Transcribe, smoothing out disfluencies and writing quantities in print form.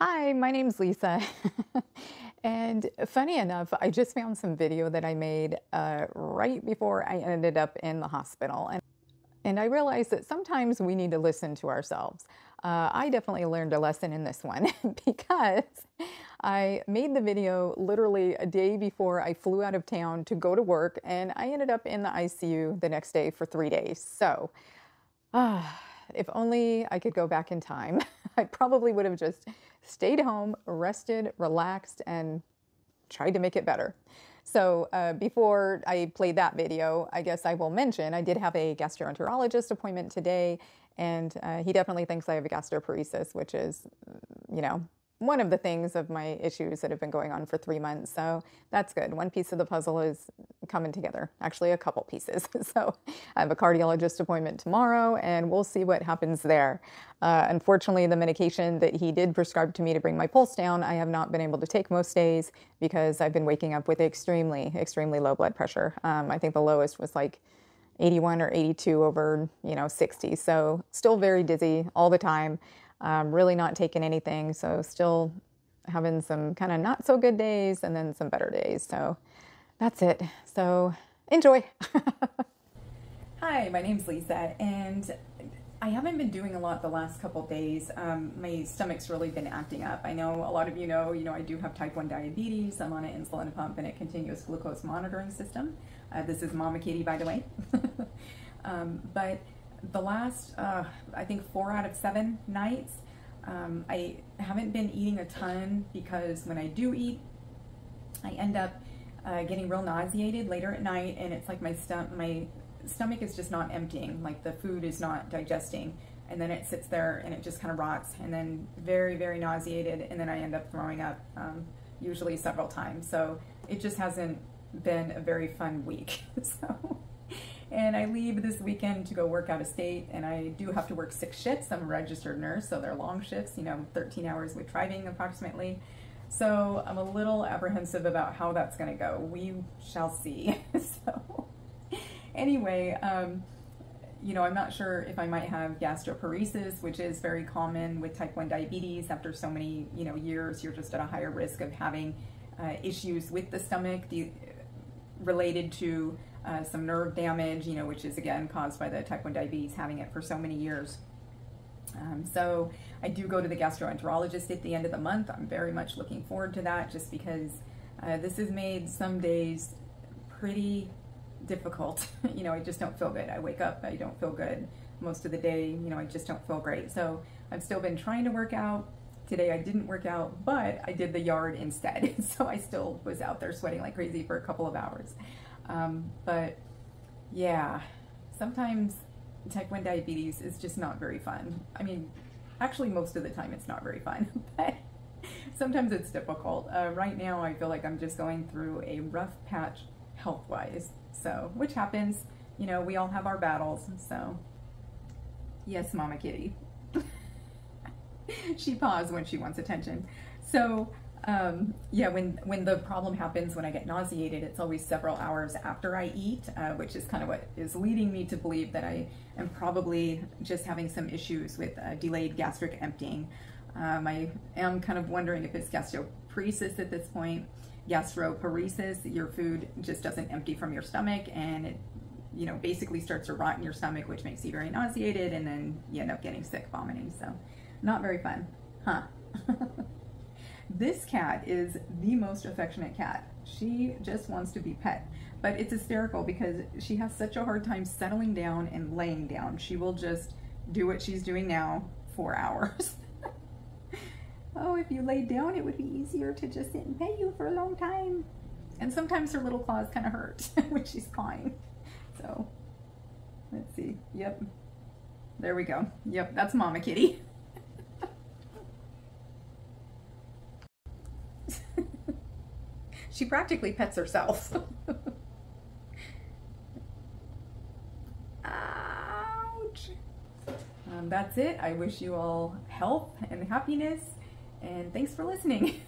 Hi, my name's Lisa. And funny enough, I just found some video that I made right before I ended up in the hospital. And I realized that sometimes we need to listen to ourselves. I definitely learned a lesson in this one because I made the video literally a day before I flew out of town to go to work, and I ended up in the ICU the next day for 3 days. So, if only I could go back in time, I probably would have just stayed home, rested, relaxed, and tried to make it better. So before I play that video, I guess I will mention I did have a gastroenterologist appointment today, and he definitely thinks I have a gastroparesis, which is, one of the things of my issues that have been going on for 3 months. So that's good. One piece of the puzzle is coming together. Actually, a couple pieces. So I have a cardiologist appointment tomorrow, and we'll see what happens there. Unfortunately, the medication that he did prescribe to me to bring my pulse down, I have not been able to take most days because I've been waking up with extremely, extremely low blood pressure. I think the lowest was like 81 or 82 over, 60. So still very dizzy all the time. Really not taking anything, so still having some kind of not so good days and then some better days. So that's it. So enjoy. Hi, my name's Lisa, and I haven't been doing a lot the last couple days. My stomach's really been acting up. I know a lot of you know, I do have type 1 diabetes. I'm on an insulin pump and a continuous glucose monitoring system. This is Mama Kitty, by the way. But the last, I think 4 out of 7 nights, I haven't been eating a ton because when I do eat, I end up getting real nauseated later at night, and it's like my stomach is just not emptying, like the food is not digesting, and then it sits there and it just kind of rots, and then very, very nauseated, and then I end up throwing up, usually several times. So it just hasn't been a very fun week. And I leave this weekend to go work out of state, and I do have to work 6 shifts. I'm a registered nurse, so they're long shifts, 13 hours with driving approximately. So I'm a little apprehensive about how that's going to go. We shall see. So anyway, I'm not sure if I might have gastroparesis, which is very common with type 1 diabetes. After so many, years, you're just at a higher risk of having issues with the stomach related to some nerve damage, which is again caused by the type 1 diabetes, having it for so many years. So I do go to the gastroenterologist at the end of the month. I'm very much looking forward to that, just because this has made some days pretty difficult. I just don't feel good. I wake up, I don't feel good most of the day. I just don't feel great. So I've still been trying to work out. Today I didn't work out, but I did the yard instead. So I still was out there sweating like crazy for a couple of hours. But yeah, sometimes type 1 diabetes is just not very fun. I mean, actually most of the time it's not very fun, but sometimes it's difficult. Right now I feel like I'm just going through a rough patch health-wise. So, which happens, we all have our battles. So yes, Mama Kitty. She paws when she wants attention. So yeah, when the problem happens, when I get nauseated, it's always several hours after I eat, which is kind of what is leading me to believe that I am probably just having some issues with delayed gastric emptying. I am kind of wondering if it's gastroparesis at this point. Gastroparesis, your food just doesn't empty from your stomach, and it basically starts to rot in your stomach, which makes you very nauseated, and then you end up getting sick, vomiting. So not very fun, huh? This cat is the most affectionate cat. She just wants to be pet, but it's hysterical because she has such a hard time settling down and laying down. She will just do what she's doing now for hours. Oh, if you laid down, it would be easier to just sit and pet you for a long time. And sometimes her little claws kind of hurt when she's clawing. So let's see. Yep, there we go. Yep, that's Mama Kitty. She practically pets herself. Ouch. That's it. I wish you all health and happiness, and thanks for listening.